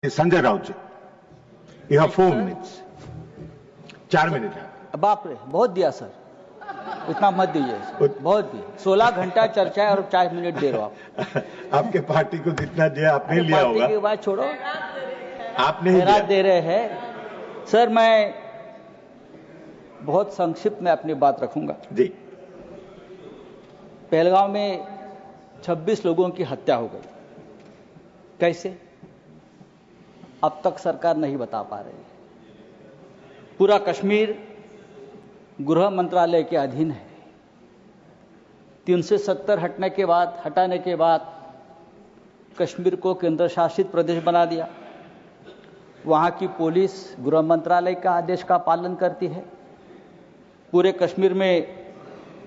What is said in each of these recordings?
Sanjay Raut ji, you have 4 minutes. 4 minute है। बाप रे, बहुत दिया सर, इतना मत दीजिए, बहुत दिया। 16 घंटा चर्चा है और 4 मिनट दे रहे हो आप। आपके पार्टी को जितना दिया आपने लिया होगा। पार्टी की बात छोड़ो, आपने ही दिया। दे रहे हैं सर। मैं बहुत संक्षिप्त में अपनी बात रखूंगा जी। पहलगांव में 26 लोगों की हत्या हो गई, कैसे अब तक सरकार नहीं बता पा रही। पूरा कश्मीर गृह मंत्रालय के अधीन है। 370 हटाने के बाद कश्मीर को केंद्र शासित प्रदेश बना दिया। वहां की पुलिस गृह मंत्रालय का आदेश का पालन करती है। पूरे कश्मीर में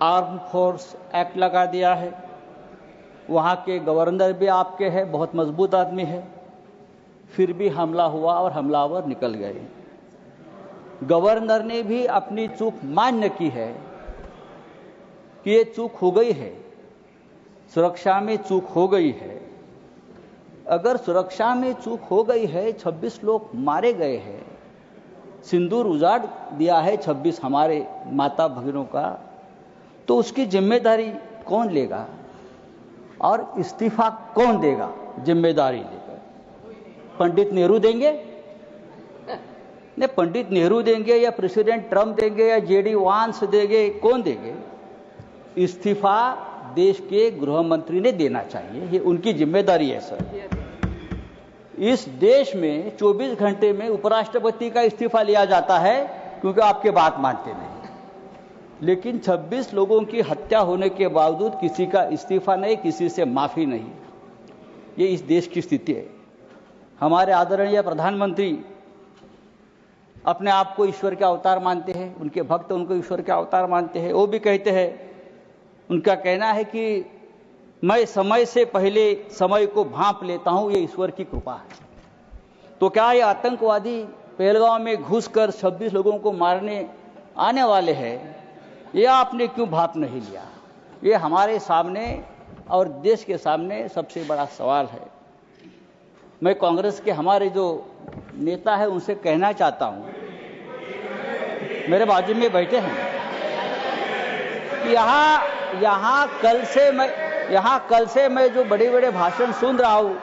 आर्म फोर्स एक्ट लगा दिया है। वहां के गवर्नर भी आपके हैं, बहुत मजबूत आदमी है। फिर भी हमला हुआ और हमलावर निकल गए। गवर्नर ने भी अपनी चूक मान्य की है कि ये चूक हो गई है, सुरक्षा में चूक हो गई है। अगर सुरक्षा में चूक हो गई है, 26 लोग मारे गए हैं, सिंदूर उजाड़ दिया है 26 हमारे माता भगिनों का, तो उसकी जिम्मेदारी कौन लेगा और इस्तीफा कौन देगा? जिम्मेदारी लेकर पंडित नेहरू देंगे? नहीं, पंडित नेहरू देंगे या प्रेसिडेंट ट्रंप देंगे या जेडी वांस देंगे? कौन देंगे? इस्तीफा देश के गृह मंत्री ने देना चाहिए, ये उनकी जिम्मेदारी है सर। इस देश में 24 घंटे में उपराष्ट्रपति का इस्तीफा लिया जाता है क्योंकि आपके बात मानते नहीं। लेकिन 26 लोगों की हत्या होने के बावजूद किसी का इस्तीफा नहीं, किसी से माफी नहीं। ये इस देश की स्थिति है। हमारे आदरणीय प्रधानमंत्री अपने आप को ईश्वर के अवतार मानते हैं, उनके भक्त उनको ईश्वर के अवतार मानते हैं। वो भी कहते हैं, उनका कहना है कि मैं समय से पहले समय को भांप लेता हूं, ये ईश्वर की कृपा है। तो क्या ये आतंकवादी पहलगांव में घुसकर 26 लोगों को मारने आने वाले हैं? ये आपने क्यों भांप नहीं लिया? ये हमारे सामने और देश के सामने सबसे बड़ा सवाल है। मैं कांग्रेस के हमारे जो नेता है उनसे कहना चाहता हूं, मेरे बाजू में बैठे हैं, यहां कल से मैं जो बड़े बड़े भाषण सुन रहा हूं,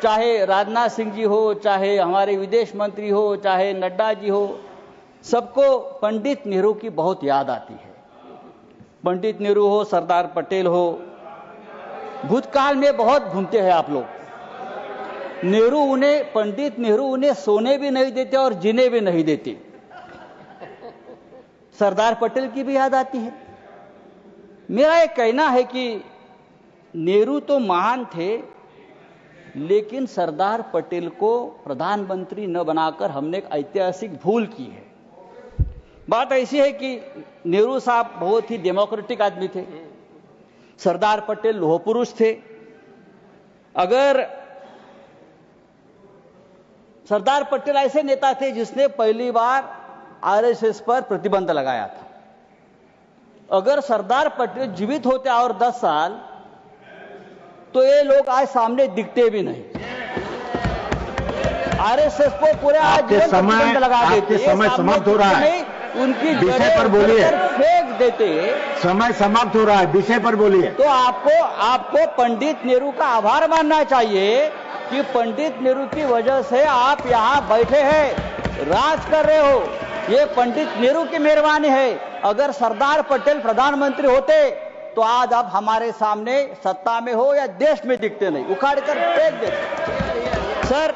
चाहे राजनाथ सिंह जी हो, चाहे हमारे विदेश मंत्री हो, चाहे नड्डा जी हो, सबको पंडित नेहरू की बहुत याद आती है। पंडित नेहरू हो, सरदार पटेल हो, भूतकाल में बहुत घूमते हैं आप लोग। पंडित नेहरू उन्हें सोने भी नहीं देते और जीने भी नहीं देते। सरदार पटेल की भी याद आती है। मेरा एक कहना है कि नेहरू तो महान थे, लेकिन सरदार पटेल को प्रधानमंत्री न बनाकर हमने एक ऐतिहासिक भूल की है। बात ऐसी है कि नेहरू साहब बहुत ही डेमोक्रेटिक आदमी थे, सरदार पटेल लोह पुरुष थे। अगर सरदार पटेल ऐसे नेता थे जिसने पहली बार आरएसएस पर प्रतिबंध लगाया था। अगर सरदार पटेल जीवित होते और 10 साल, तो ये लोग आज सामने दिखते भी नहीं। आरएसएस को पूरे आज प्रतिबंध लगा देते। समय समाप्त हो रहा है, उनकी विषय पर बोलिए। फेंक देते। समय समाप्त हो रहा है, विषय पर बोलिए। तो आपको पंडित नेहरू का आभार मानना चाहिए कि पंडित नेहरू की वजह से आप यहां बैठे हैं, राज कर रहे हो। ये पंडित नेहरू की मेहरबानी है। अगर सरदार पटेल प्रधानमंत्री होते तो आज आप हमारे सामने सत्ता में हो या देश में दिखते नहीं, उखाड़ कर फेंक देते। सर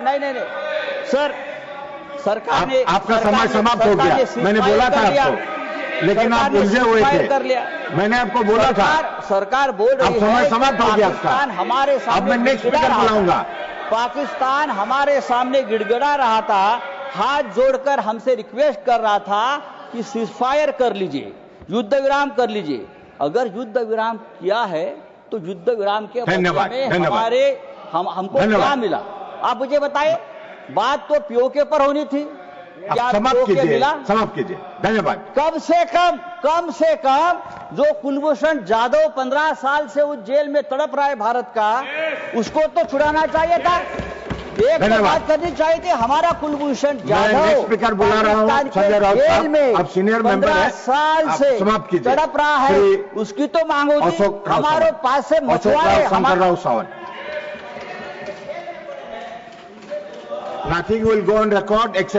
नहीं सर, सरकार ने आपका समय समाप्त हो गया। मैंने बोला था आपको, लेकिन आप उलझे हुए थे। मैंने आपको बोला था। सरकार बोल रही है समय समाप्त हो गया आपका। हमारे सामने अब मैं नेक्स्ट स्पीकर बुलाऊंगा। पाकिस्तान हमारे सामने गिड़गिड़ा रहा था, हाथ जोड़कर हमसे रिक्वेस्ट कर रहा था कि सीजफायर कर लीजिए, युद्ध विराम कर लीजिए। अगर युद्ध विराम किया है तो युद्ध विराम के हमको क्या मिला? आप मुझे बताइए। बात तो पीओके पर होनी थी, आप समाप्त कीजिए धन्यवाद। कम से कम जो कुलभूषण जाधव 15 साल से उस जेल में तड़प रहा है भारत का, उसको तो छुड़ाना चाहिए था। एक तो बात करनी चाहिए थी, हमारा कुलभूषण जाधव स्पीकर बुला रहा हूं संजय राउत साहब, आप सीनियर मेंबर हैं, 15 साल से तड़प रहा है, उसकी तो मांग होगी। हमारे पास से मछुआरे Shankarrao Sawant. Nothing will go on record except